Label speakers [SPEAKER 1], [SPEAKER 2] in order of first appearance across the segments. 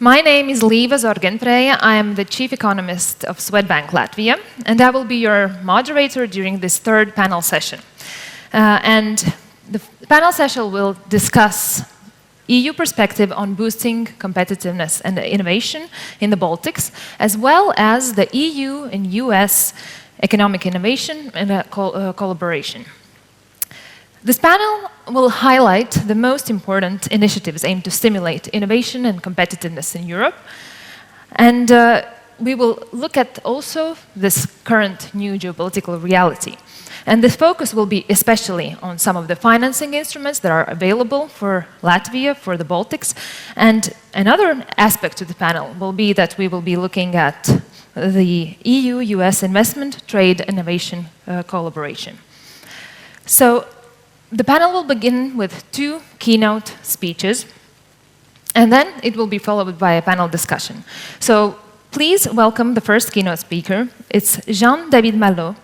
[SPEAKER 1] My name is Līva Zorgenfreija. I am the Chief Economist of Swedbank, Latvia, and I will be your moderator during this third panel session. And the panel session will discuss EU perspective on boosting competitiveness and innovation in the Baltics, as well as the EU and US economic innovation and collaboration. This panel will highlight the most important initiatives aimed to stimulate innovation and competitiveness in Europe. And we will look at also this current new geopolitical reality. And the focus will be especially on some of the financing instruments that are available for Latvia, for the Baltics. And another aspect to the panel will be that we will be looking at the EU-US investment, trade, innovation collaboration. So the panel will begin with 2 keynote speeches, and then it will be followed by a panel discussion. So please welcome the first keynote speaker. It's Jean-David Malo.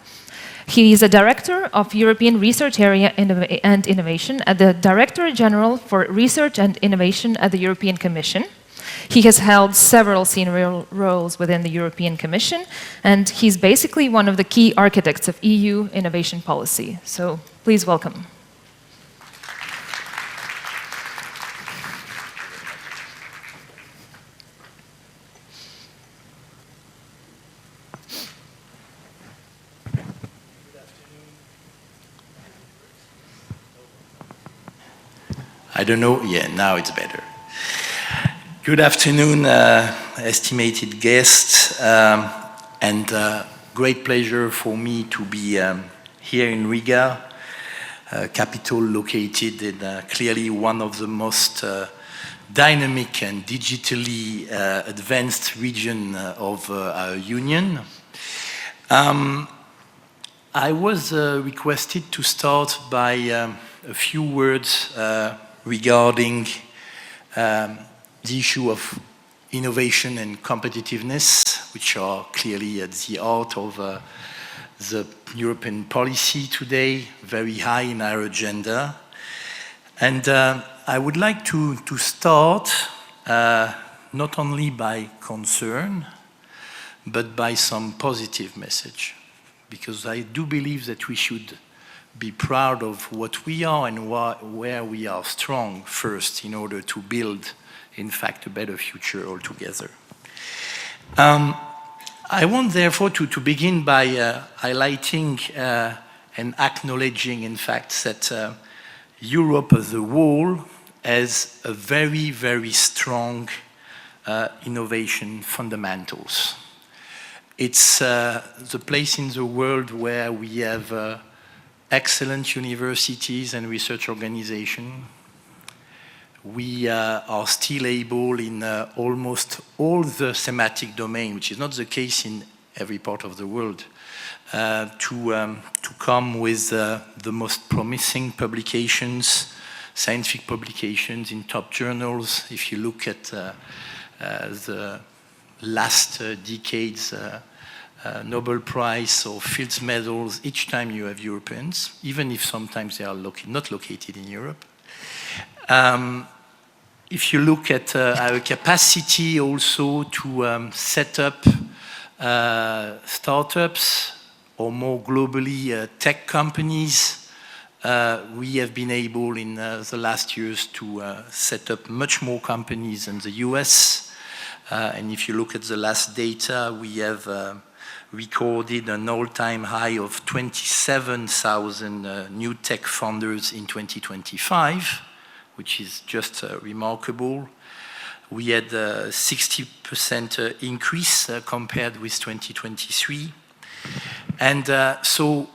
[SPEAKER 1] He is a Director of European Research Area and Innovation at the Directorate-General for Research and Innovation at the European Commission. He has held several senior roles within the European Commission, and he's basically one of the key architects of EU innovation policy. So please welcome.
[SPEAKER 2] I don't know, yeah, now it's better. Good afternoon, estimated guests, and great pleasure for me to be here in Riga, capital located in clearly one of the most dynamic and digitally advanced region of our union. I was requested to start by a few words regarding the issue of innovation and competitiveness, which are clearly at the heart of the European policy today, very high in our agenda. And I would like to start not only by concern, but by some positive message, because I do believe that we should be proud of what we are and where we are strong first in order to build, in fact, a better future altogether. I want, therefore, to begin by highlighting and acknowledging, in fact, that Europe as a whole has a very, very strong innovation fundamentals. It's the place in the world where we have excellent universities and research organizations. We are still able in almost all the thematic domain, which is not the case in every part of the world, to come with the most promising publications, scientific publications in top journals. If you look at the last decades, Nobel Prize or Fields medals, each time you have Europeans, even if sometimes they are not located in Europe. If you look at our capacity also to set up startups or more globally tech companies, we have been able in the last years to set up much more companies than the US. And if you look at the last data, we have recorded an all-time high of 27,000 new tech founders in 2025, which is just remarkable. We had a 60% increase compared with 2023. And so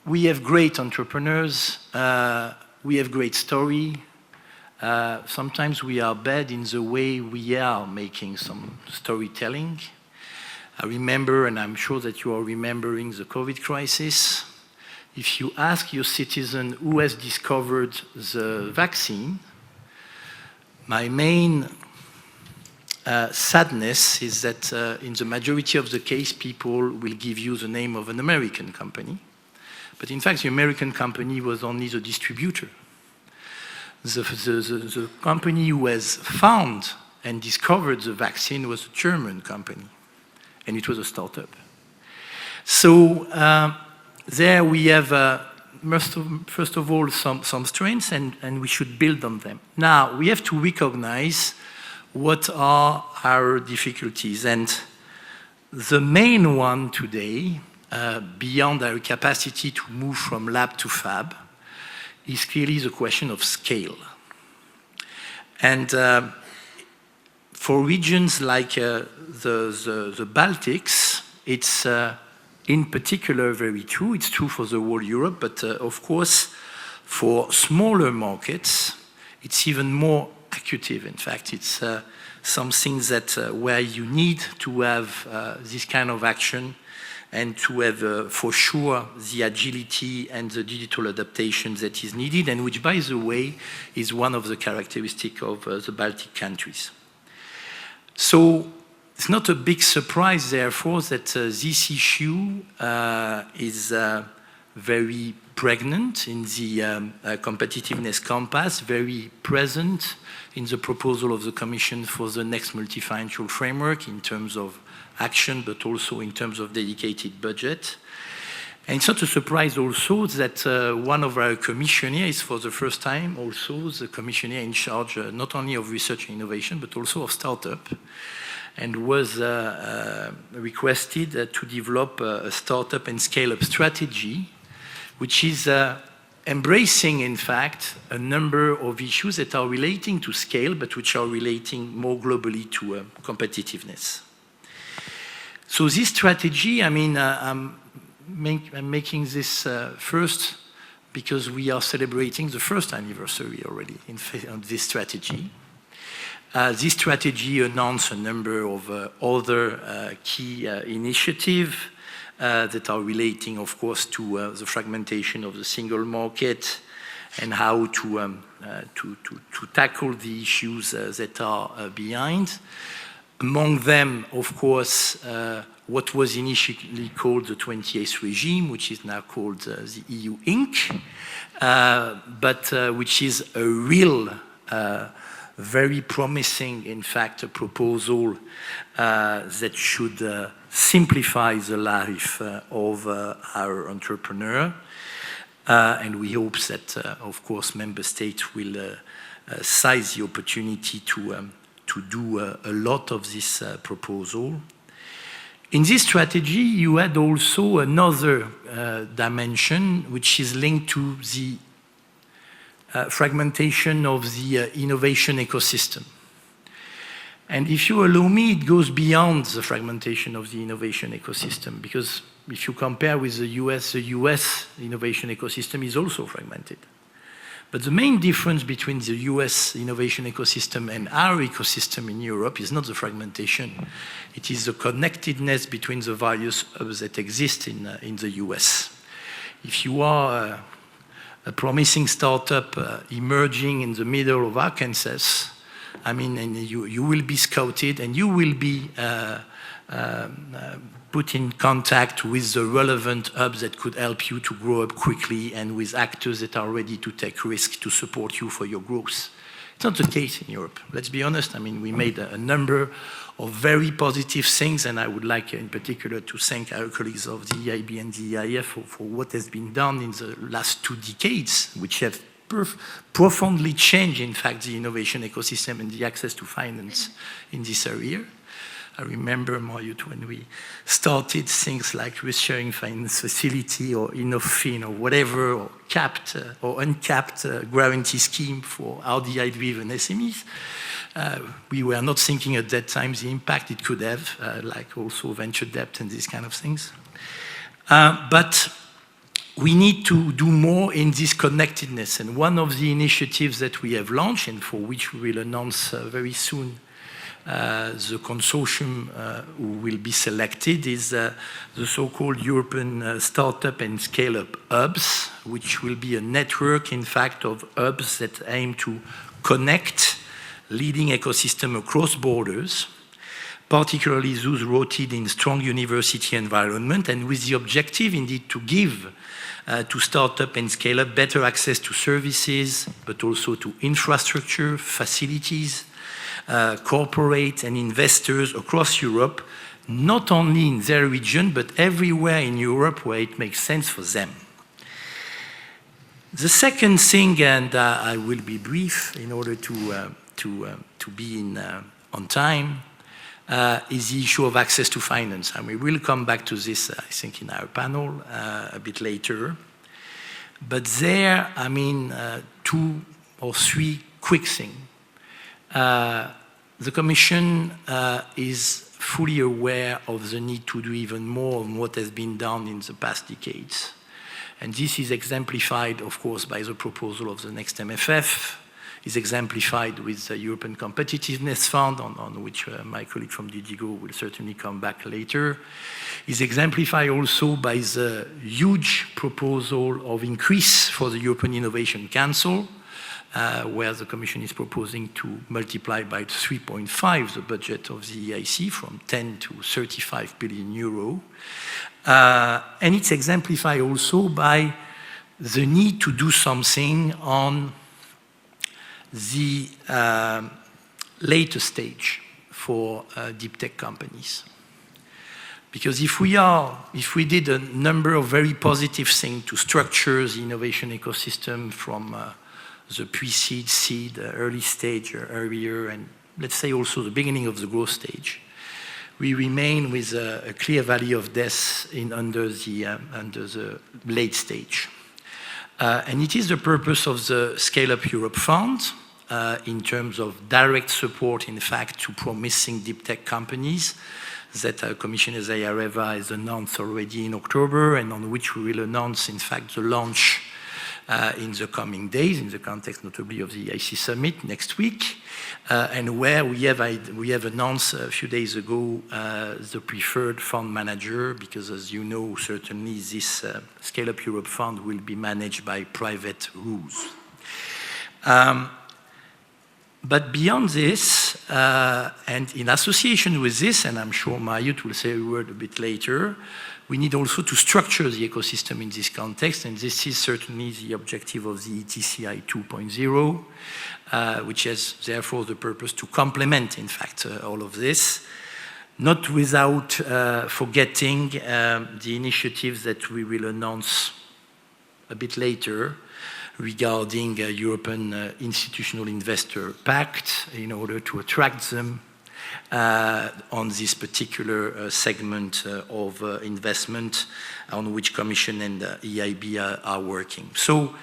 [SPEAKER 2] we have great entrepreneurs, we have great story. Sometimes we are bad in the way we are making some storytelling. I remember, and I'm sure that you are remembering the COVID crisis. If you ask your citizen who has discovered the vaccine, my main sadness is that in the majority of the case, people will give you the name of an American company. But in fact, the American company was only the distributor. The company who has found and discovered the vaccine was a German company, and it was a startup. So there we have, first of all, some strengths, and we should build on them. Now, we have to recognize what are our difficulties. And the main one today, beyond our capacity to move from lab to fab, is clearly the question of scale. And for regions like the Baltics, it's in particular very true. It's true for the whole Europe, but of course, for smaller markets, it's even more acute. In fact, it's something that where you need to have this kind of action and to have, for sure, the agility and the digital adaptation that is needed, and which, by the way, is one of the characteristics of the Baltic countries. So it's not a big surprise, therefore, that this issue is very pregnant in the competitiveness compass, very present in the proposal of the Commission for the next multi-financial framework in terms of action, but also in terms of dedicated budget. And it's not a surprise also that one of our commissioners is for the first time also the commissioner in charge not only of research and innovation, but also of startup, and was requested to develop a startup and scale-up strategy, which is embracing, in fact, a number of issues that are relating to scale, but which are relating more globally to competitiveness. So this strategy, I mean, I'm making this first because we are celebrating the first anniversary already of this strategy. This strategy announced a number of other key initiatives that are relating, of course, to the fragmentation of the single market and how to tackle the issues that are behind. Among them, of course, what was initially called the 28th regime, which is now called the EU Inc., but which is a real, very promising, in fact, a proposal that should simplify the life of our entrepreneur. And we hope that, of course, member states will seize the opportunity to do a lot of this proposal. In this strategy, you had also another dimension, which is linked to the fragmentation of the innovation ecosystem. And if you allow me, it goes beyond the fragmentation of the innovation ecosystem, because if you compare with the US innovation ecosystem is also fragmented. But the main difference between the US innovation ecosystem and our ecosystem in Europe is not the fragmentation. It is the connectedness between the various hubs that exist in the US. If you are a promising startup emerging in the middle of Arkansas, I mean, and you will be scouted and you will be put in contact with the relevant hubs that could help you to grow up quickly and with actors that are ready to take risks to support you for your growth. It's not the case in Europe. Let's be honest. I mean, we made a number of very positive things, and I would like in particular to thank our colleagues of the EIB and the EIF for what has been done in the last 2 decades, which have profoundly changed, in fact, the innovation ecosystem and the access to finance in this area. I remember, Marjut, when we started things like risk-sharing finance facility or InnoFin or whatever, or capped or uncapped guarantee scheme for RDI-driven SMEs. We were not thinking at that time the impact it could have, like also venture debt and these kind of things. But we need to do more in this connectedness. And one of the initiatives that we have launched, and for which we will announce very soon the consortium who will be selected, is the so-called European Startup and Scale-Up Hubs, which will be a network, in fact, of hubs that aim to connect leading ecosystem across borders, particularly those rooted in strong university environment, and with the objective, indeed, to give to startup and scale-up better access to services, but also to infrastructure, facilities, corporate and investors across Europe, not only in their region, but everywhere in Europe where it makes sense for them. The second thing, and I will be brief in order to be on time, is the issue of access to finance. And we will come back to this, I think, in our panel a bit later. But there, I mean, 2 or 3 quick things. The Commission is fully aware of the need to do even more on what has been done in the past decades. And this is exemplified, of course, by the proposal of the next MFF, is exemplified with the European Competitiveness Fund, on which my colleague from DG will certainly come back later, is exemplified also by the huge proposal of increase for the European Innovation Council, where the Commission is proposing to multiply by 3.5 the budget of the EIC from 10 to 35 billion euro. And it's exemplified also by the need to do something on the later stage for deep tech companies. Because if we did a number of very positive things to structure the innovation ecosystem from the pre-seed, seed, early stage, or earlier, and let's say also the beginning of the growth stage, we remain with a clear valley of death under the late stage. And it is the purpose of the Scale Up Europe Fund in terms of direct support, in fact, to promising deep tech companies that Commissioner Zajareva has announced already in October, and on which we will announce, in fact, the launch in the coming days, in the context notably of the EIC Summit next week, and where we have announced a few days ago the preferred fund manager, because as you know, certainly this Scale Up Europe Fund will be managed by private rules. But beyond this, and in association with this, and I'm sure Marjut will say a word a bit later, we need also to structure the ecosystem in this context, and this is certainly the objective of the ETCI 2.0, which has therefore the purpose to complement, in fact, all of this, not without forgetting the initiatives that we will announce a bit later, regarding a European Institutional Investor Pact in order to attract them on this particular segment of investment on which Commission and EIB are working. So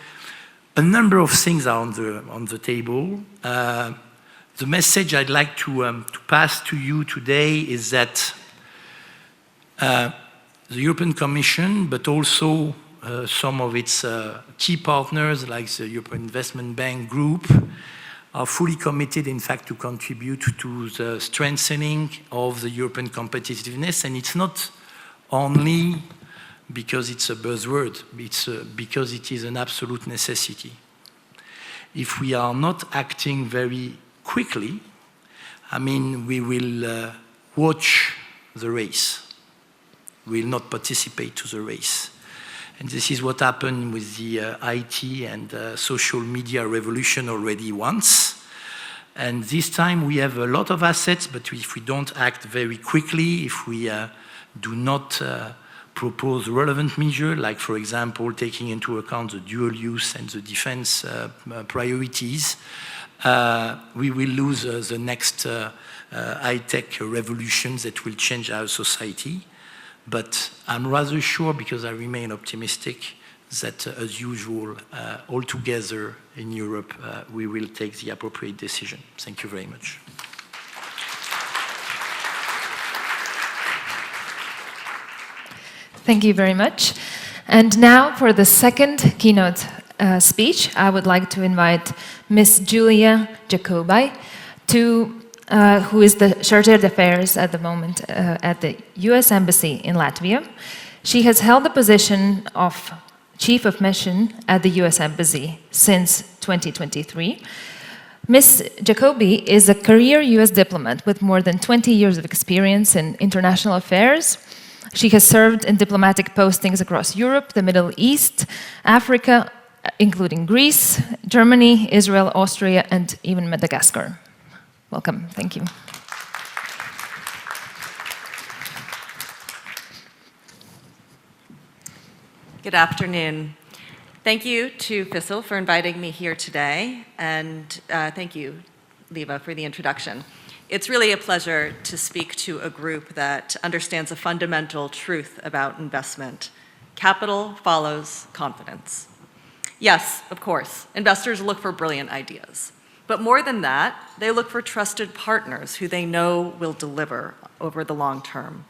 [SPEAKER 2] a number of things are on the table. The message I'd like to pass to you today is that the European Commission, but also some of its key partners, like the European Investment Bank Group, are fully committed, in fact, to contribute to the strengthening of the European competitiveness. And it's not only because it's a buzzword, it's because it is an absolute necessity. If we are not acting very quickly, I mean, we will watch the race. We will not participate to the race. And this is what happened with the IT and social media revolution already once. And this time we have a lot of assets, but if we don't act very quickly, if we do not propose relevant measures, like, for example, taking into account the dual use and the defense priorities, we will lose the next high-tech revolutions that will change our society. But I'm rather sure, because I remain optimistic, that as usual, all together in Europe, we will take the appropriate decision. Thank you very much.
[SPEAKER 1] Thank you very much. And now for the second keynote speech, I would like to invite Ms. Julia Jacoby who is the Chargé d'Affaires at the moment at the US Embassy in Latvia. She has held the position of Chief of Mission at the US Embassy since 2023. Ms. Jacoby is a career US diplomat with more than 20 years of experience in international affairs. She has served in diplomatic postings across Europe, the Middle East, Africa, including Greece, Germany, Israel, Austria, and even Madagascar. Welcome. Thank you.
[SPEAKER 3] Good afternoon. Thank you to FICIL for inviting me here today, and thank you, Līva, for the introduction. It's really a pleasure to speak to a group that understands a fundamental truth about investment. Capital follows confidence. Yes, of course, investors look for brilliant ideas. But more than that, they look for trusted partners who they know will deliver over the long term.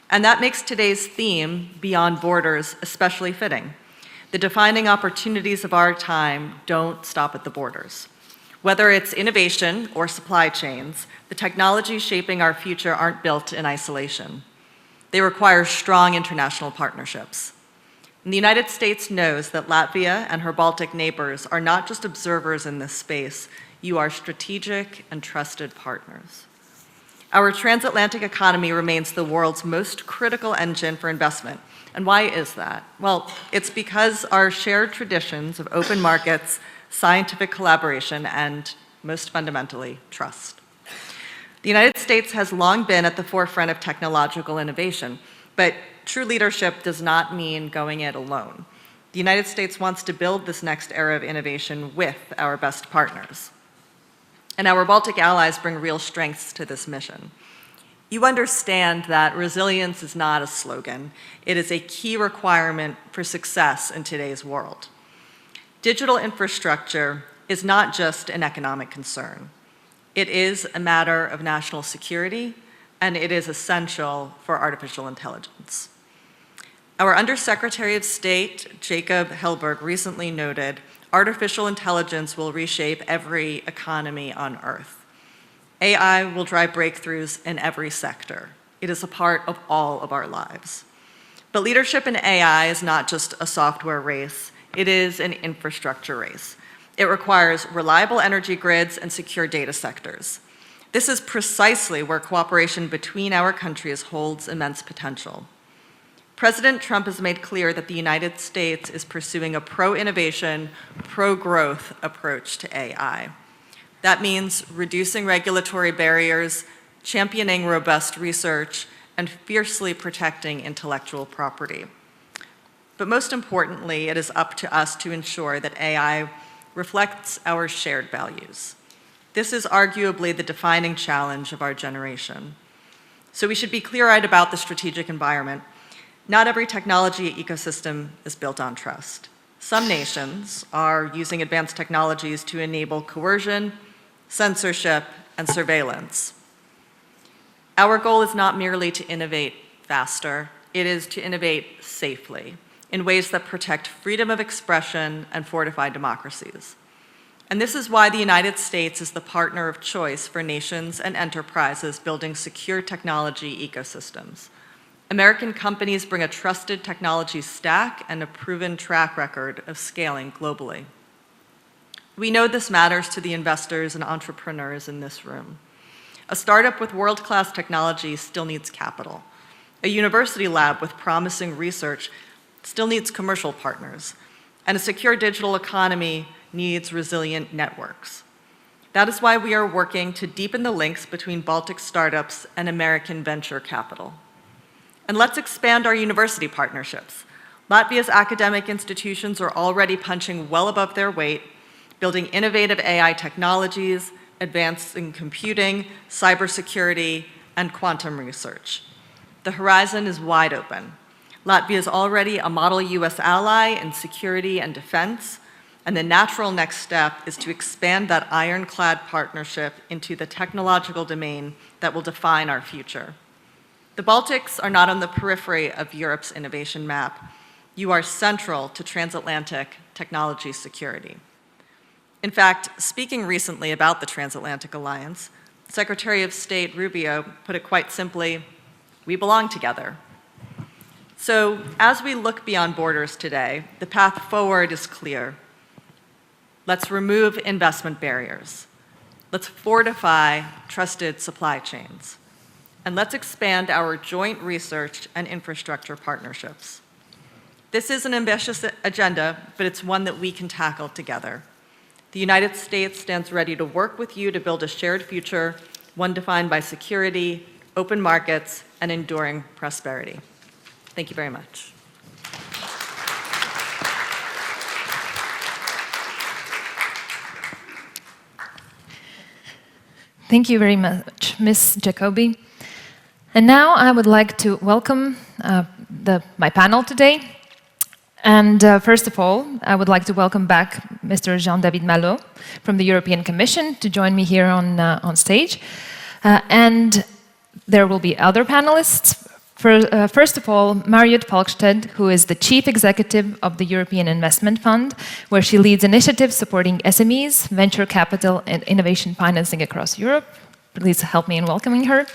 [SPEAKER 3] And that makes today's theme, Beyond Borders, especially fitting. The defining opportunities of our time don't stop at the borders. Whether it's innovation or supply chains, the technologies shaping our future aren't built in isolation. They require strong international partnerships. And the United States knows that Latvia and her Baltic neighbors are not just observers in this space, you are strategic and trusted partners. Our transatlantic economy remains the world's most critical engine for investment. And why is that? Well, it's because our shared traditions of open markets, scientific collaboration, and most fundamentally, trust. The United States has long been at the forefront of technological innovation, but true leadership does not mean going it alone. The United States wants to build this next era of innovation with our best partners. And our Baltic allies bring real strengths to this mission. You understand that resilience is not a slogan. It is a key requirement for success in today's world. Digital infrastructure is not just an economic concern. It is a matter of national security, and it is essential for artificial intelligence. Our Undersecretary of State, Jacob Helberg, recently noted, artificial intelligence will reshape every economy on Earth. AI will drive breakthroughs in every sector. It is a part of all of our lives. But leadership in AI is not just a software race, it is an infrastructure race. It requires reliable energy grids and secure data sectors. This is precisely where cooperation between our countries holds immense potential. President Trump has made clear that the United States is pursuing a pro-innovation, pro-growth approach to AI. That means reducing regulatory barriers, championing robust research, and fiercely protecting intellectual property. But most importantly, it is up to us to ensure that AI reflects our shared values. This is arguably the defining challenge of our generation. So we should be clear-eyed about the strategic environment. Not every technology ecosystem is built on trust. Some nations are using advanced technologies to enable coercion, censorship, and surveillance. Our goal is not merely to innovate faster, it is to innovate safely in ways that protect freedom of expression and fortify democracies. And this is why the United States is the partner of choice for nations and enterprises building secure technology ecosystems. American companies bring a trusted technology stack and a proven track record of scaling globally. We know this matters to the investors and entrepreneurs in this room. A startup with world-class technology still needs capital. A university lab with promising research still needs commercial partners. And a secure digital economy needs resilient networks. That is why we are working to deepen the links between Baltic startups and American venture capital. And let's expand our university partnerships. Latvia's academic institutions are already punching well above their weight, building innovative AI technologies, advancing computing, cybersecurity, and quantum research. The horizon is wide open. Latvia is already a model US ally in security and defense, and the natural next step is to expand that ironclad partnership into the technological domain that will define our future. The Baltics are not on the periphery of Europe's innovation map. You are central to transatlantic technology security. In fact, speaking recently about the Transatlantic Alliance, Secretary of State Rubio put it quite simply, we belong together. So as we look beyond borders today, the path forward is clear. Let's remove investment barriers. Let's fortify trusted supply chains. And let's expand our joint research and infrastructure partnerships. This is an ambitious agenda, but it's one that we can tackle together. The United States stands ready to work with you to build a shared future, one defined by security, open markets, and enduring prosperity. Thank you very much.
[SPEAKER 1] Thank you very much, Ms. Jacoby. And now I would like to welcome my panel today. And first of all, I would like to welcome back Mr. Jean-David Malo from the European Commission to join me here on stage. And there will be other panelists. First of all, Marjut Falkstedt, who is the Chief Executive of the European Investment Fund, where she leads initiatives supporting SMEs, venture capital, and innovation financing across Europe. Please help me in welcoming her.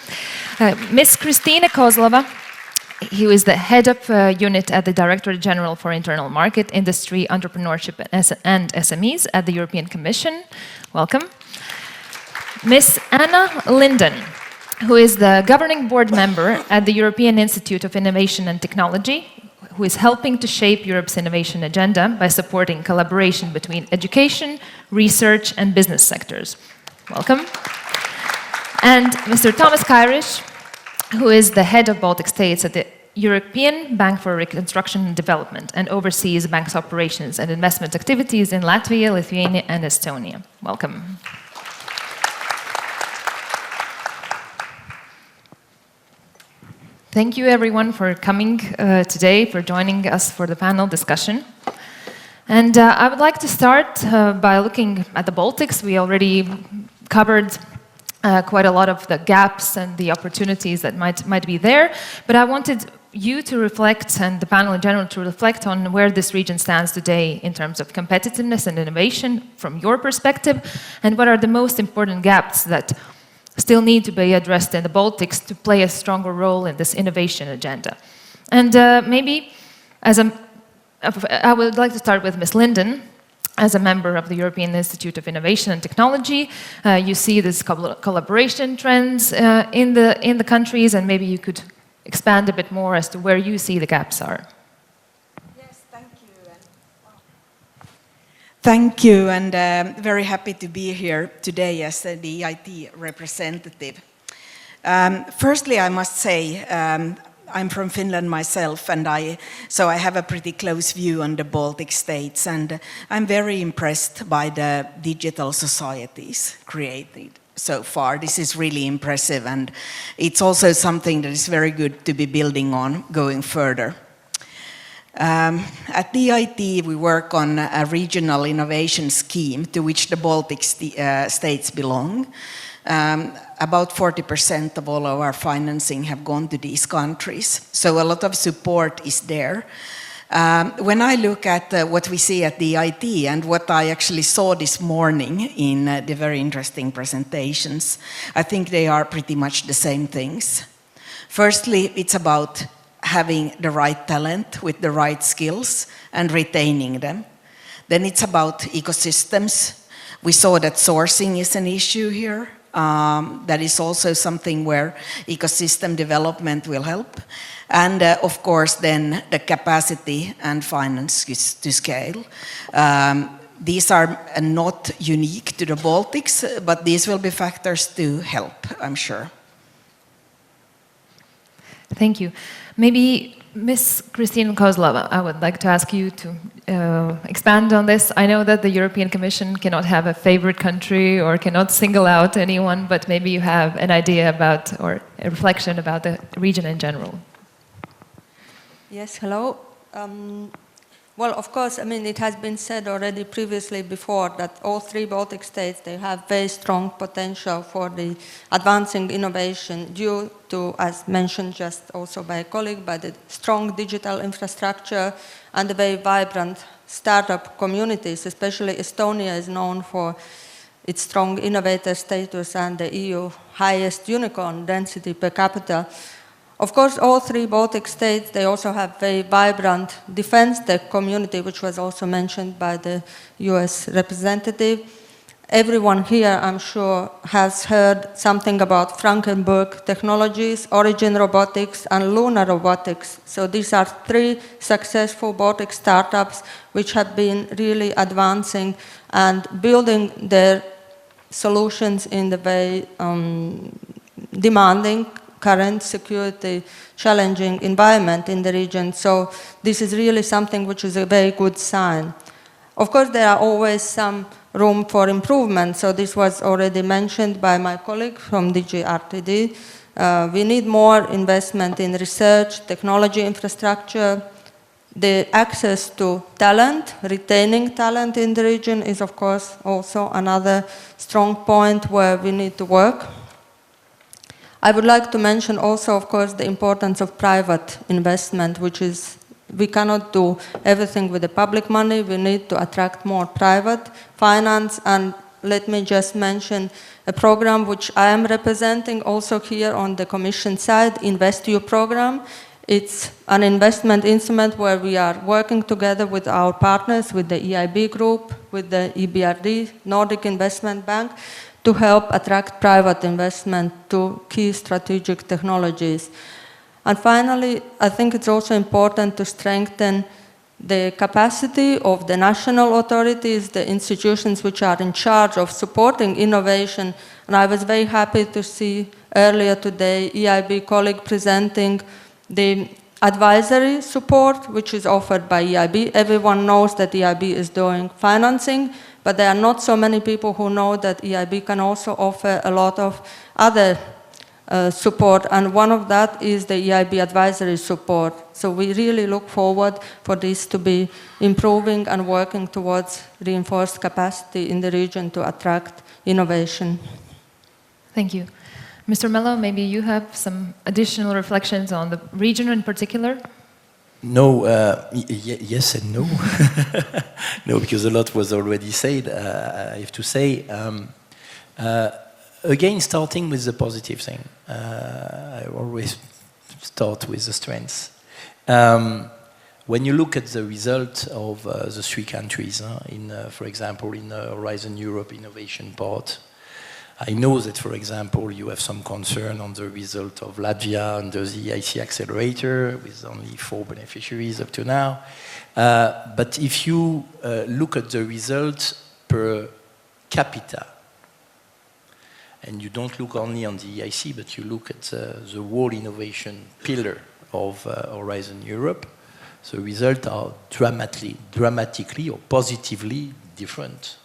[SPEAKER 1] Ms. Kristina Kozlova, who is the head of unit at the Directorate-General for Internal Market, Industry, Entrepreneurship and SMEs at the European Commission. Welcome. Ms. Anna Linden, who is the governing board member at the European Institute of Innovation and Technology, who is helping to shape Europe's innovation agenda by supporting collaboration between education, research, and business sectors. Welcome. And Mr. Thomas Kairish, who is the head of Baltic states at the European Bank for Reconstruction and Development and oversees bank's operations and investment activities in Latvia, Lithuania, and Estonia. Welcome. Thank you, everyone, for coming today, for joining us for the panel discussion. And I would like to start by looking at the Baltics. We already covered quite a lot of the gaps and the opportunities that might be there, but I wanted you to reflect, and the panel in general, to reflect on where this region stands today in terms of competitiveness and innovation from your perspective, and what are the most important gaps that still need to be addressed in the Baltics to play a stronger role in this innovation agenda. And maybe, I would like to start with Ms. Linden. As a member of the European Institute of Innovation and Technology, you see this collaboration trends in the countries, and maybe you could expand a bit more as to where you see the gaps are.
[SPEAKER 4] Yes, thank you. Thank you, and very happy to be here today as the EIT representative. Firstly, I must say, I'm from Finland myself, and so I have a pretty close view on the Baltic states, and I'm very impressed by the digital societies created so far. This is really impressive, and it's also something that is very good to be building on going further. At the EIT, we work on a regional innovation scheme to which the Baltic states belong. About 40% of all of our financing have gone to these countries, so a lot of support is there. When I look at what we see at the EIT and what I actually saw this morning in the very interesting presentations, I think they are pretty much the same things. Firstly, it's about having the right talent with the right skills and retaining them. Then it's about ecosystems. We saw that sourcing is an issue here. That is also something where ecosystem development will help. And of course, then the capacity and finance to scale. These are not unique to the Baltics, but these will be factors to help, I'm sure.
[SPEAKER 1] Thank you. Maybe Ms. Kristina Kozlova, I would like to ask you to expand on this. I know that the European Commission cannot have a favorite country or cannot single out anyone, but maybe you have an idea about or a reflection about the region in general.
[SPEAKER 5] Yes, hello. Well, of course, I mean, it has been said already previously before that all three Baltic states, they have very strong potential for the advancing innovation due to, as mentioned just also by a colleague, by the strong digital infrastructure and the very vibrant startup communities. Especially Estonia is known for its strong innovator status and the EU highest unicorn density per capita. Of course, all three Baltic states, they also have very vibrant defense tech community, which was also mentioned by the US representative. everyone here, I'm sure, has heard something about Frankenberg technologies, Origin Robotics, and Lunar Robotics. So these are 3 successful Baltic startups which have been really advancing and building their solutions in the way demanding current security challenging environment in the region. So this is really something which is a very good sign. Of course, there are always some room for improvement. So this was already mentioned by my colleague from DG RTD. We need more investment in research, technology infrastructure. The access to talent, retaining talent in the region is, of course, also another strong point where we need to work. I would like to mention also, of course, the importance of private investment, which is, we cannot do everything with the public money. We need to attract more private finance. And let me just mention a program which I am representing also here on the Commission side, InvestEU program. It's an investment instrument where we are working together with our partners, with the EIB group, with the EBRD, Nordic Investment Bank, to help attract private investment to key strategic technologies. And finally, I think it's also important to strengthen the capacity of the national authorities, the institutions which are in charge of supporting innovation. And I was very happy to see earlier today EIB colleague presenting the advisory support which is offered by EIB. Everyone knows that EIB is doing financing, but there are not so many people who know that EIB can also offer a lot of other support, and one of that is the EIB advisory support. So we really look forward for this to be improving and working towards reinforced capacity in the region to attract innovation.
[SPEAKER 1] Thank you. Mr. Malo, maybe you have some additional reflections on the region in particular?
[SPEAKER 2] No, yes and no. No, because a lot was already said, I have to say. Again, starting with the positive thing. I always start with the strengths. When you look at the result of the 3 countries, for example, in the Horizon Europe innovation part, I know that, for example, you have some concern on the result of Latvia under the EIC accelerator with only 4 beneficiaries up to now. But if you look at the results per capita, and you don't look only on the EIC, but you look at the whole innovation pillar of Horizon Europe, the results are dramatically or positively different.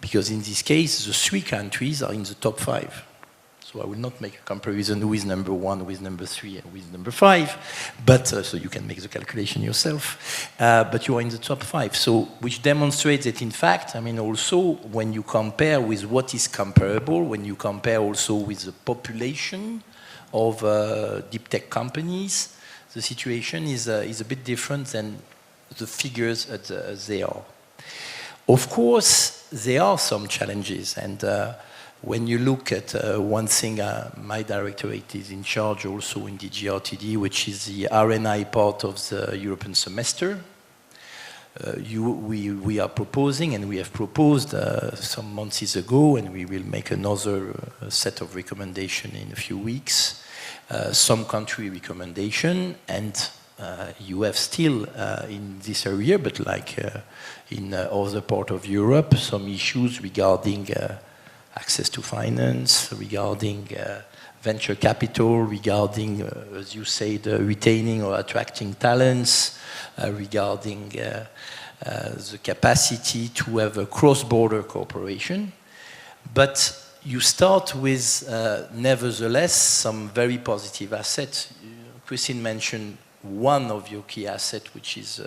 [SPEAKER 2] Because in this case, the 3 countries are in the top 5. So I will not make a comparison who is number 1, who is number 3, and who is number 5, but so you can make the calculation yourself. But you are in the top 5, so which demonstrates that, in fact, I mean, also when you compare with what is comparable, when you compare also with the population of deep tech companies, the situation is a bit different than the figures as they are. Of course, there are some challenges, and when you look at one thing, my directorate is in charge also in DG RTD, which is the R&I part of the European semester. We are proposing, and we have proposed some months ago, and we will make another set of recommendations in a few weeks, some country recommendation, and you have still in this area, but like in other part of Europe, some issues regarding access to finance, regarding venture capital, regarding, as you said, retaining or attracting talents, regarding the capacity to have a cross-border cooperation. But you start with, nevertheless, some very positive assets. Christine mentioned one of your key assets, which is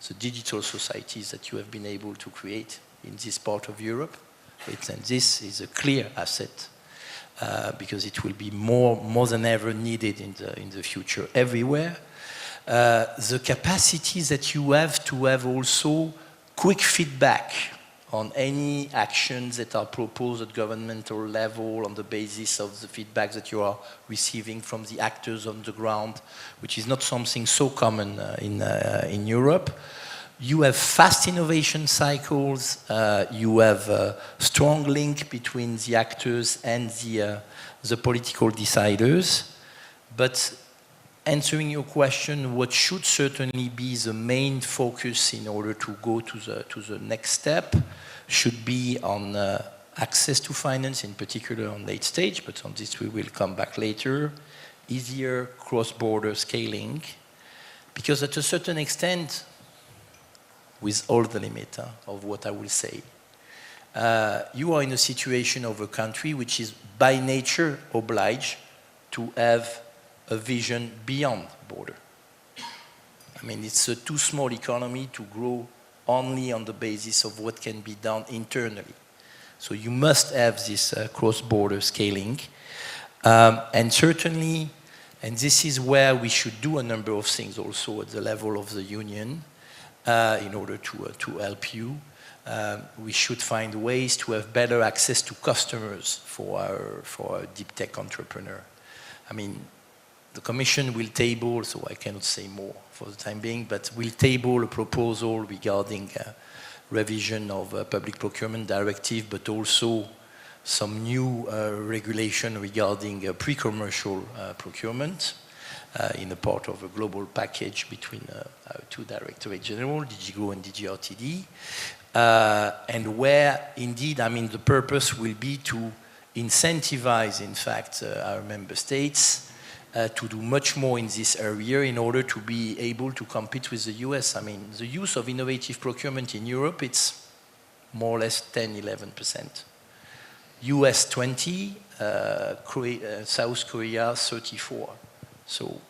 [SPEAKER 2] the digital societies that you have been able to create in this part of Europe. And this is a clear asset because it will be more than ever needed in the future everywhere. The capacity that you have to have also quick feedback on any actions that are proposed at governmental level on the basis of the feedback that you are receiving from the actors on the ground, which is not something so common in Europe. You have fast innovation cycles, you have a strong link between the actors and the political deciders. But answering your question, what should certainly be the main focus in order to go to the next step should be on access to finance, in particular on late stage, but on this we will come back later, easier cross-border scaling, because at a certain extent, with all the limit of what I will say, you are in a situation of a country which is by nature obliged to have a vision beyond border. I mean, it's a too small economy to grow only on the basis of what can be done internally. So you must have this cross-border scaling. And certainly, and this is where we should do a number of things also at the level of the union in order to help you. We should find ways to have better access to customers for our deep tech entrepreneur. I mean, the Commission will table, so I cannot say more for the time being, but will table a proposal regarding revision of public procurement directive, but also some new regulation regarding pre-commercial procurement in a part of a global package between our two Directorate-General, DG GROW and DG RTD, and where indeed, I mean, the purpose will be to incentivize, in fact, our member states to do much more in this area in order to be able to compete with the US. I mean, the use of innovative procurement in Europe, it's more or less 10–11%. US 20, South Korea 34. So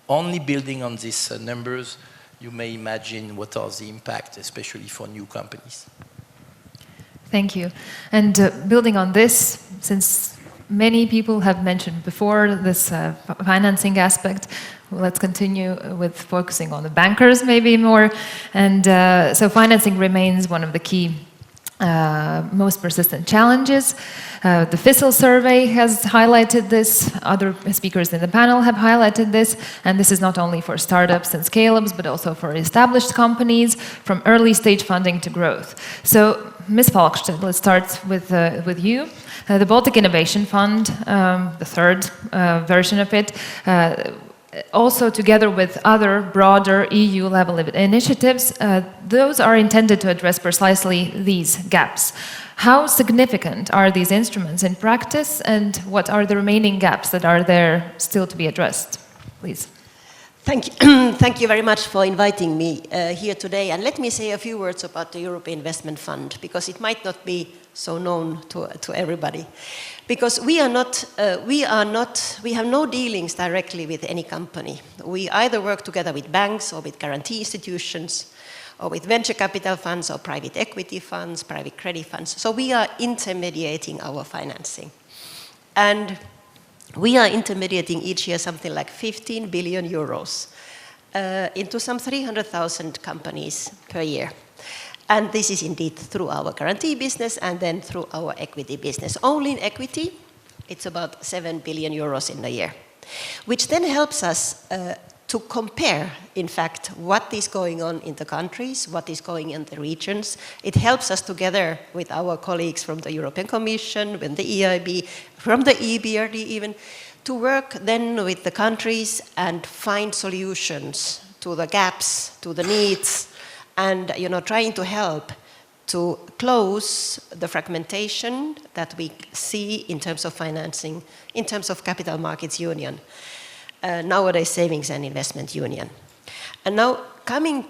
[SPEAKER 2] only building on these numbers, you may imagine what are the impact, especially for new companies.
[SPEAKER 1] Thank you. And building on this, since many people have mentioned before this financing aspect, let's continue with focusing on the bankers maybe more. And so financing remains one of the key most persistent challenges. The FICIL survey has highlighted this, other speakers in the panel have highlighted this, and this is not only for startups and scale-ups, but also for established companies, from early stage funding to growth. So, Ms. Falkstedt, let's start with you. The Baltic Innovation Fund, the third version of it, also together with other broader EU-level initiatives, those are intended to address precisely these gaps. How significant are these instruments in practice, and what are the remaining gaps that are there still to be addressed? Please.
[SPEAKER 6] Thank you. Thank you very much for inviting me here today. And let me say a few words about the European Investment Fund, because it might not be so known to everybody. Because we have no dealings directly with any company. We either work together with banks or with guarantee institutions, or with venture capital funds or private equity funds, private credit funds. So we are intermediating our financing. And we are intermediating each year something like 15 billion euros into some 300,000 companies per year. And this is indeed through our guarantee business and then through our equity business. Only in equity, it's about 7 billion euros in a year, which then helps us to compare, in fact, what is going on in the countries, what is going on in the regions. It helps us together with our colleagues from the European Commission, with the EIB, from the EBRD even, to work then with the countries and find solutions to the gaps, to the needs, and trying to help to close the fragmentation that we see in terms of financing, in terms of capital markets union. Nowadays Savings and Investment Union. And now coming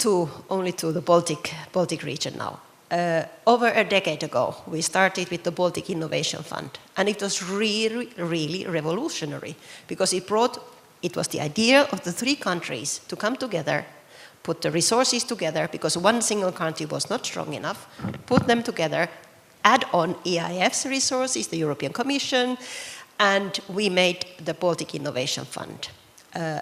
[SPEAKER 6] only to the Baltic region now. Over a decade ago, we started with the Baltic Innovation Fund, and it was really, really revolutionary, because it was the idea of the three countries to come together, put the resources together, because one single country was not strong enough, put them together, add on EIF's resources, the European Commission, and we made the Baltic Innovation Fund.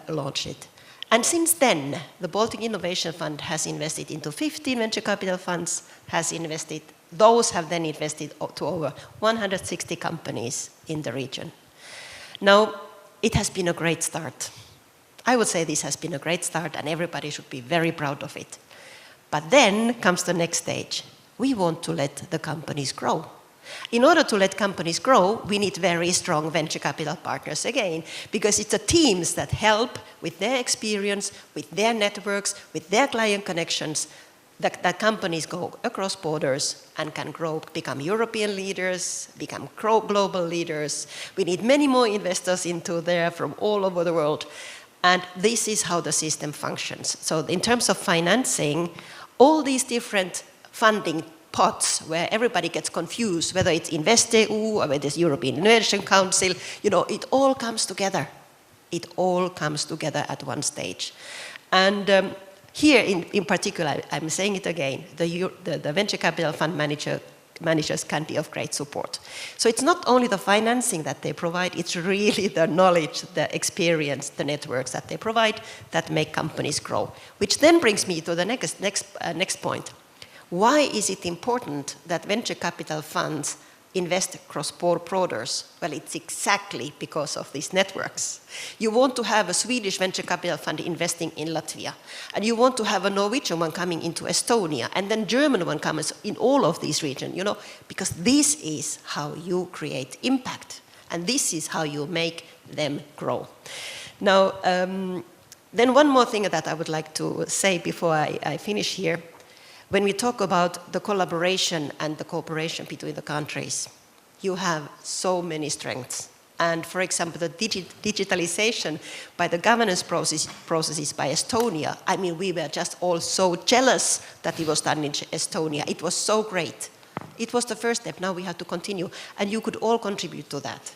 [SPEAKER 6] Launched it. And since then, the Baltic Innovation Fund has invested into 15 venture capital funds, those have then invested to over 160 companies in the region. Now, it has been a great start. I would say this has been a great start and everybody should be very proud of it. But then comes the next stage. We want to let the companies grow. In order to let companies grow, we need very strong venture capital partners again, because it's the teams that help with their experience, with their networks, with their client connections, that companies go across borders and can grow, become European leaders, become global leaders. We need many more investors into there from all over the world. And this is how the system functions. So in terms of financing, all these different funding pots where everybody gets confused, whether it's InvestEU or whether it's European Innovation Council, you know, it all comes together. It all comes together at one stage. And here in particular, I'm saying it again, the venture capital fund managers can be of great support. So it's not only the financing that they provide, it's really the knowledge, the experience, the networks that they provide that make companies grow. Which then brings me to the next point. Why is it important that venture capital funds invest across borders? Well, it's exactly because of these networks. You want to have a Swedish venture capital fund investing in Latvia, and you want to have a Norwegian one coming into Estonia, and then German one comes in all of these regions, you know, because this is how you create impact, and this is how you make them grow. Now, then one more thing that I would like to say before I finish here. When we talk about the collaboration and the cooperation between the countries, you have so many strengths. And for example, the digitalization by the governance processes by Estonia, I mean, we were just all so jealous that it was done in Estonia. It was so great. It was the first step. Now we have to continue. And you could all contribute to that.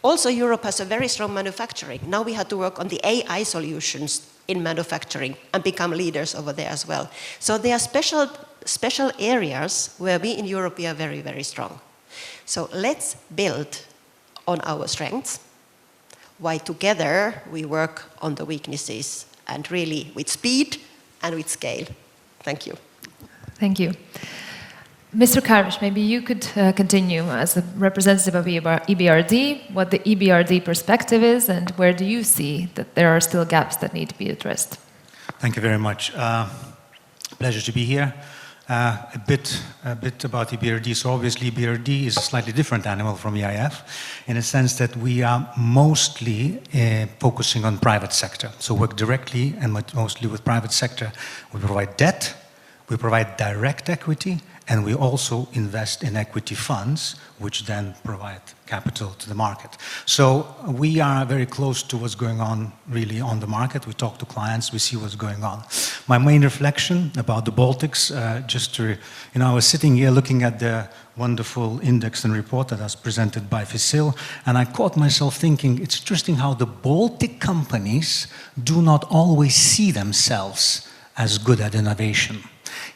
[SPEAKER 6] Also, Europe has a very strong manufacturing. Now we have to work on the AI solutions in manufacturing and become leaders over there as well. So there are special areas where we in Europe are very, very strong. So let's build on our strengths, while together we work on the weaknesses, and really with speed and with scale. Thank you.
[SPEAKER 1] Thank you. Mr. Karish, maybe you could continue as the representative of EBRD, what the EBRD perspective is, and where do you see that there are still gaps that need to be addressed?
[SPEAKER 7] Thank you very much. Pleasure to be here. A bit about EBRD. So obviously EBRD is a slightly different animal from EIF in a sense that we are mostly focusing on private sector. So work directly and mostly with private sector. We provide debt, we provide direct equity, and we also invest in equity funds, which then provide capital to the market. So we are very close to what's going on really on the market. We talk to clients, we see what's going on. My main reflection about the Baltics, I was sitting here looking at the wonderful index and report that was presented by FICIL, and I caught myself thinking, it's interesting how the Baltic companies do not always see themselves as good at innovation.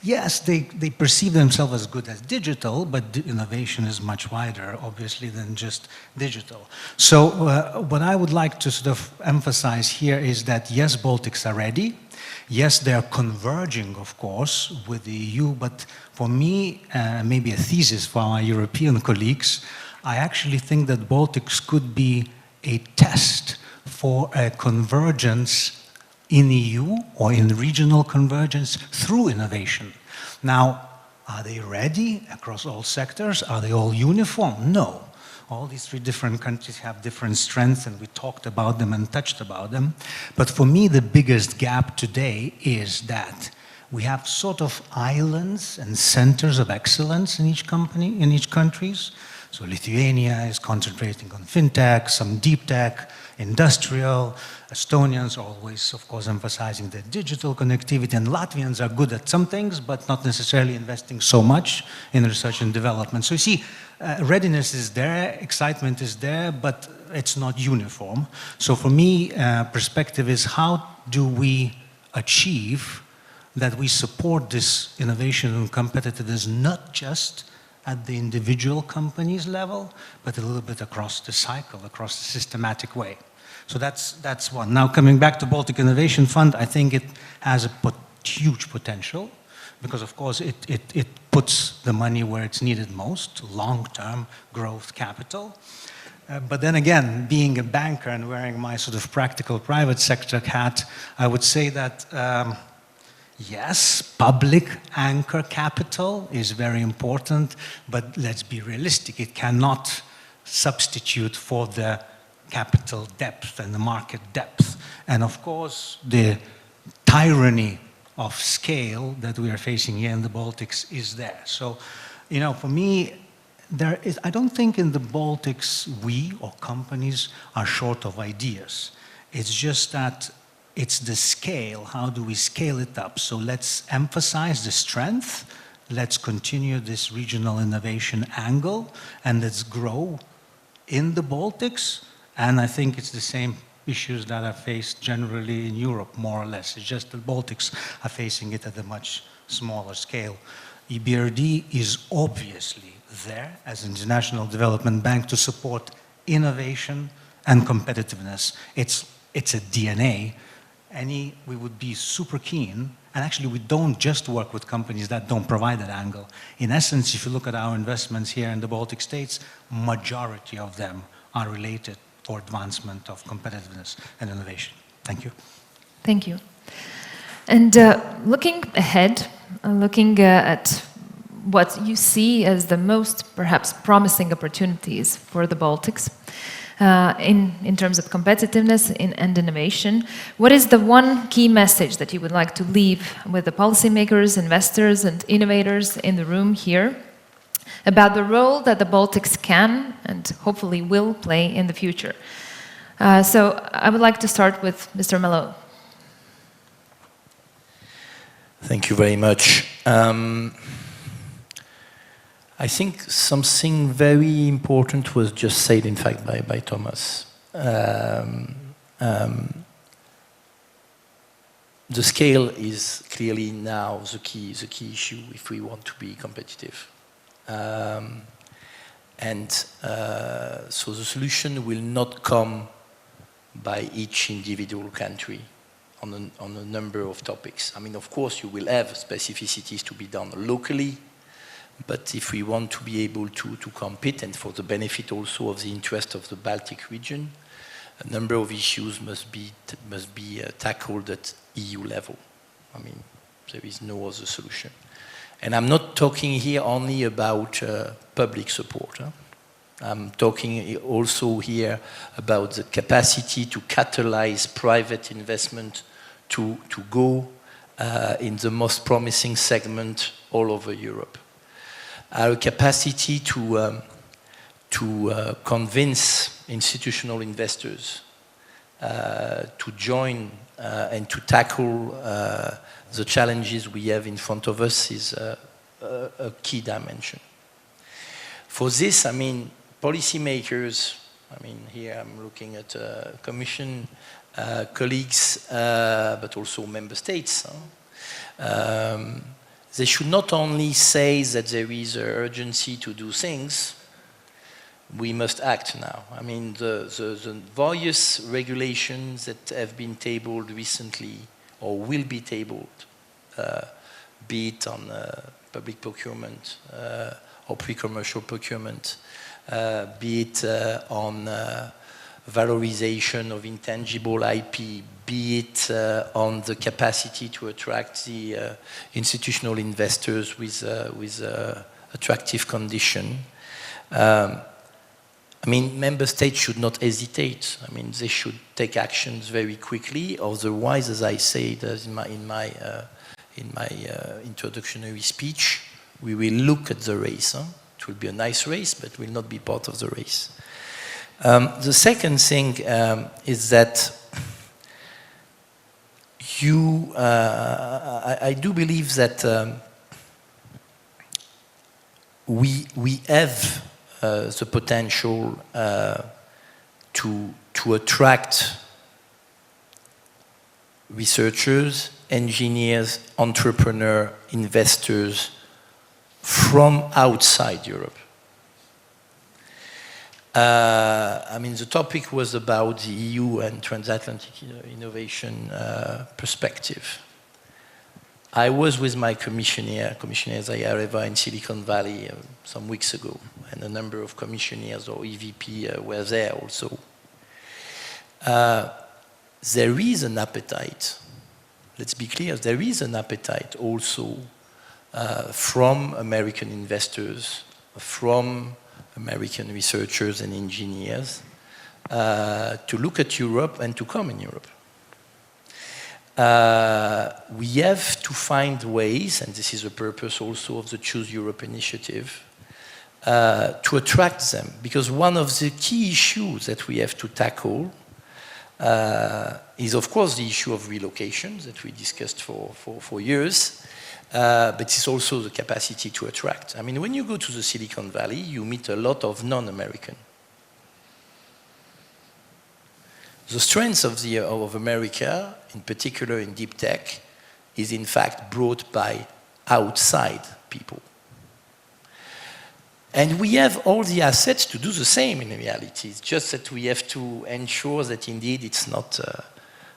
[SPEAKER 7] Yes, they perceive themselves as good as digital, but innovation is much wider, obviously, than just digital. So what I would like to sort of emphasize here is that, yes, Baltics are ready. Yes, they are converging, of course, with the EU, but for me, maybe a thesis for our European colleagues, I actually think that Baltics could be a test for a convergence in EU or in regional convergence through innovation. Now, are they ready across all sectors? Are they all uniform? No. All these three different countries have different strengths, and we talked about them and touched about them. But for me, the biggest gap today is that we have sort of islands and centers of excellence in each company, in each countries. So Lithuania is concentrating on fintech, some deep tech, industrial. Estonians are always, of course, emphasizing the digital connectivity, and Latvians are good at some things, but not necessarily investing so much in research and development. So you see, readiness is there, excitement is there, but it's not uniform. So for me, perspective is how do we achieve that we support this innovation and competitiveness not just at the individual companies level, but a little bit across the cycle, across the systematic way. So that's one. Now coming back to Baltic Innovation Fund, I think it has a huge potential because of course it puts the money where it's needed most, long-term growth capital. But then again, being a banker and wearing my sort of practical private sector hat, I would say that yes, public anchor capital is very important, but let's be realistic, it cannot substitute for the capital depth and the market depth. And of course, the tyranny of scale that we are facing here in the Baltics is there. So, you know, for me, I don't think in the Baltics we or companies are short of ideas. It's just that it's the scale. How do we scale it up? So let's emphasize the strength. Let's continue this regional innovation angle, and let's grow in the Baltics. And I think it's the same issues that are faced generally in Europe, more or less. It's just the Baltics are facing it at a much smaller scale. EBRD is obviously there as an international development bank to support innovation and competitiveness. It's a DNA. We would be super keen, and actually we don't just work with companies that don't provide that angle. In essence, if you look at our investments here in the Baltic states, majority of them are related for advancement of competitiveness and innovation. Thank you.
[SPEAKER 1] Thank you. And looking ahead, looking at what you see as the most perhaps promising opportunities for the Baltics in terms of competitiveness and innovation, what is the one key message that you would like to leave with the policymakers, investors, and innovators in the room here about the role that the Baltics can and hopefully will play in the future? So I would like to start with Mr. Malo.
[SPEAKER 2] Thank you very much. I think something very important was just said, in fact, by Thomas. The scale is clearly now the key issue if we want to be competitive. So the solution will not come by each individual country on a number of topics. I mean, of course, you will have specificities to be done locally, but if we want to be able to compete, and for the benefit also of the interest of the Baltic region, a number of issues must be tackled at EU level. I mean, there is no other solution. And I'm not talking here only about public support. Huh? I'm talking also here about the capacity to catalyze private investment to go in the most promising segment all over Europe. Our capacity to convince institutional investors to join and to tackle the challenges we have in front of us is a key dimension. For this, I mean, policymakers, I mean, here I'm looking at Commission colleagues, but also member states. They should not only say that there is an urgency to do things, we must act now. I mean, the various regulations that have been tabled recently or will be tabled, be it on public procurement or pre-commercial procurement, be it on valorization of intangible IP, be it on the capacity to attract the institutional investors with attractive condition. I mean, member states should not hesitate. I mean, they should take actions very quickly. Otherwise, as I said in my introductory speech, we will look at the race. Huh? It will be a nice race, but will not be part of the race. The second thing is that I do believe that we have the potential to attract researchers, engineers, entrepreneurs, investors from outside Europe. I mean, the topic was about the EU and transatlantic innovation perspective. I was with my Commissioner Zayareva in Silicon Valley some weeks ago, and a number of commissioners or EVP were there also. There is an appetite, let's be clear, there is an appetite also from American investors, from American researchers and engineers to look at Europe and to come in Europe. We have to find ways, and this is the purpose also of the Choose Europe initiative, to attract them. Because one of the key issues that we have to tackle is, of course, the issue of relocation that we discussed for years, but it's also the capacity to attract. I mean, when you go to the Silicon Valley, you meet a lot of non-American. The strength of America, in particular in deep tech, is in fact brought by outside people. And we have all the assets to do the same in reality. It's just that we have to ensure that indeed it's not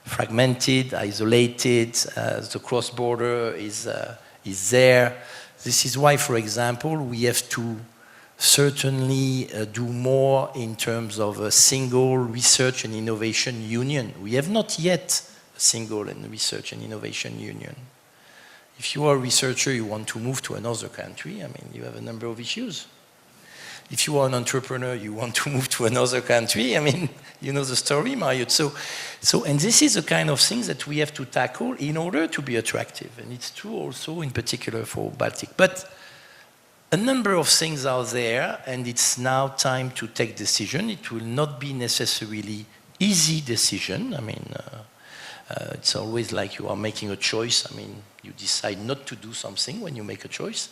[SPEAKER 2] fragmented, isolated, the cross-border is there. This is why, for example, we have to certainly do more in terms of a single research and innovation union. We have not yet a single research and innovation union. If you are a researcher, you want to move to another country, I mean, you have a number of issues. If you are an entrepreneur, you want to move to another country, I mean, you know the story, Marjut. And this is the kind of things that we have to tackle in order to be attractive. And it's true also in particular for Baltic. But a number of things are there, and it's now time to take decision. It will not be necessarily easy decision. I mean, it's always like you are making a choice. I mean, you decide not to do something when you make a choice,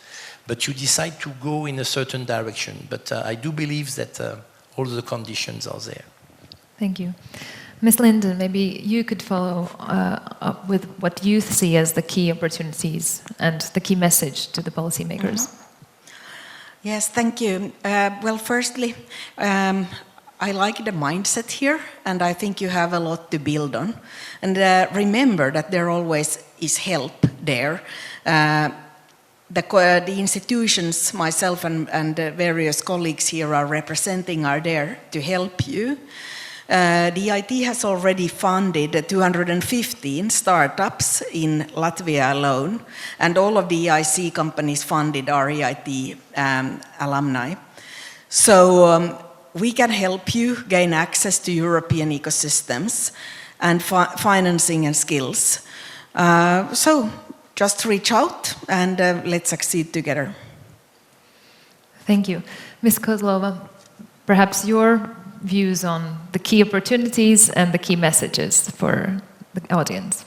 [SPEAKER 2] but you decide to go in a certain direction. But I do believe that all the conditions are there.
[SPEAKER 1] Thank you. Ms. Linden, maybe you could follow up with what you see as the key opportunities and the key message to the policymakers.
[SPEAKER 4] Mm-hmm. Yes, thank you. Well, firstly, I like the mindset here, and I think you have a lot to build on. And remember that there always is help there. The institutions, myself and various colleagues here are representing, are there to help you. The EIT has already funded 215 startups in Latvia alone, and all of the EIC companies funded are EIT alumni. So we can help you gain access to European ecosystems and financing and skills. So just reach out and let's succeed together.
[SPEAKER 1] Thank you. Ms. Kozlova, perhaps your views on the key opportunities and the key messages for the audience.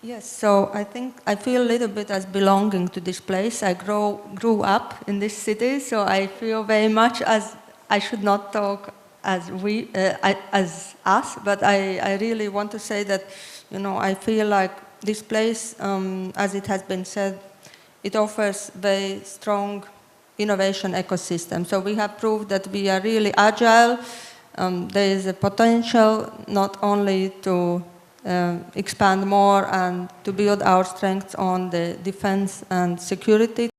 [SPEAKER 5] Yes, so I think I feel a little bit as belonging to this place. I grew up in this city, so I feel very much as I should not talk as as us, but I really want to say that, you know, I feel like this place, as it has been said, it offers very strong innovation ecosystem. So we have proved that we are really agile. There is a potential not only to expand more and to build our strengths on the defense and security